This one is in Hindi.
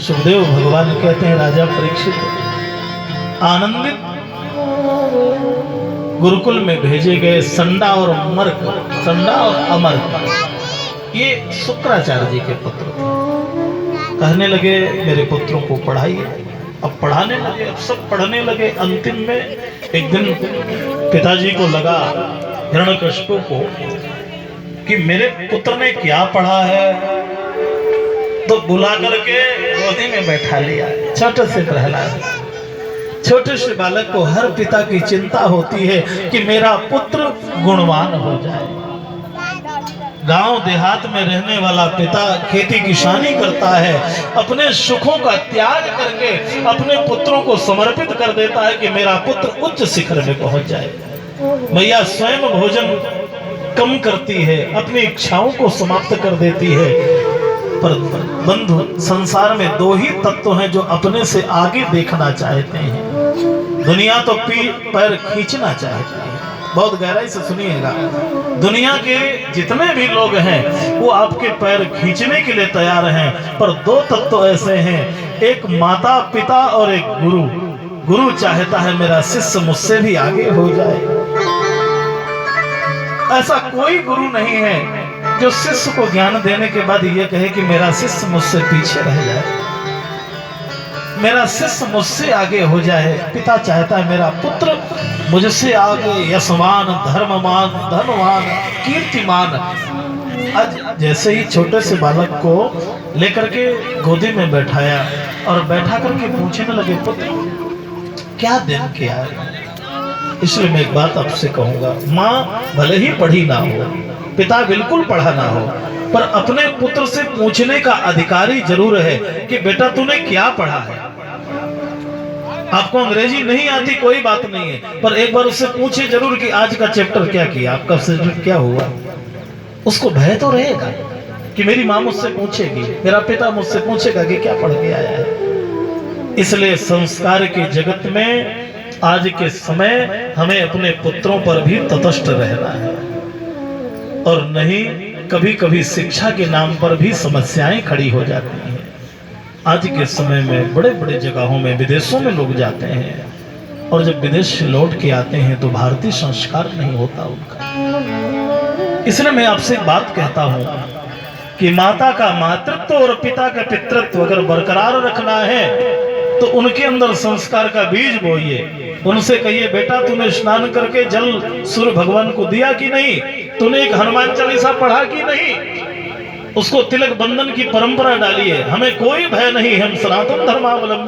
सुखदेव भगवान कहते हैं राजा परीक्षित आनंदित गुरुकुल में भेजे गए संडा और अमर ये शुक्राचार्य जी के पुत्र थे। कहने लगे मेरे पुत्रों को पढ़ाइए। अब पढ़ाने लगे, अब सब पढ़ने लगे। अंतिम में एक दिन पिताजी को लगा हिरण्यकशिपु को कि मेरे पुत्र ने क्या पढ़ा है, तो बुला करके गोदी में बैठा लिया। छोटे से प्रहलाद, छोटे से बालक को हर पिता की चिंता होती है कि मेरा पुत्र गुणवान हो जाए। गांव देहात में रहने वाला पिता खेती किसानी करता है, अपने सुखों का त्याग करके अपने पुत्रों को समर्पित कर देता है कि मेरा पुत्र उच्च शिखर में पहुंच जाए। मैया स्वयं भोजन कम करती है, अपनी इच्छाओं को समाप्त कर देती है। पर बंधु, संसार में दो ही तत्व हैं जो अपने से आगे देखना चाहते हैं। दुनिया तो पैर खींचना चाहती है। बहुत गहराई से सुनिएगा, दुनिया के जितने भी लोग हैं वो आपके पैर खींचने के लिए तैयार हैं, पर दो तत्व ऐसे हैं, एक माता पिता और एक गुरु। गुरु चाहता है मेरा शिष्य मुझसे भी आगे हो जाए। ऐसा कोई गुरु नहीं है जो शिष्य को ज्ञान देने के बाद ये कहे कि मेरा शिष्य मुझसे पीछे रह जाए, मेरा शिष्य मुझसे आगे हो जाए। पिता चाहता है मेरा पुत्र मुझसे आगे यशवान, धर्मवान, धनवान, कीर्तिमान। आज जैसे ही छोटे से बालक को लेकर के गोदी में बैठाया और बैठा करके पूछने लगे, पुत्र क्या दिन किया है? इसलिए मैं एक बात आपसे कहूंगा, माँ भले ही पढ़ी ना हो, पिता बिल्कुल पढ़ा ना हो, पर अपने पुत्र से पूछने का अधिकारी जरूर है कि बेटा तूने क्या पढ़ा है। आपको अंग्रेजी नहीं आती कोई बात नहीं है, पर एक बार उससे पूछे जरूर कि आज का चैप्टर क्या किया, आपका सब्जेक्ट क्या हुआ। उसको भय तो रहेगा कि मेरी माँ मुझसे पूछेगी, मेरा पिता मुझसे पूछेगा कि क्या पढ़ के आया है। इसलिए संस्कार के जगत में आज के समय हमें अपने पुत्रों पर भी तटस्थ रहना है, और नहीं कभी कभी शिक्षा के नाम पर भी समस्याएं खड़ी हो जाती हैं। आज के समय में बड़े बड़े जगहों में, विदेशों में लोग जाते हैं, और जब विदेश से लौट के आते हैं तो भारतीय संस्कार नहीं होता उनका। इसलिए मैं आपसे एक बात कहता हूं कि माता का मातृत्व और पिता का पितृत्व अगर बरकरार रखना है तो उनके अंदर संस्कार का बीज बोइए। उनसे कहिए, बेटा तूने स्नान करके जल सूर्य भगवान को दिया कि नहीं, तूने एक हनुमान चालीसा पढ़ा कि नहीं। उसको तिलक बंधन की परंपरा डालिए। हमें कोई भय नहीं, हम सनातन धर्मावलंबी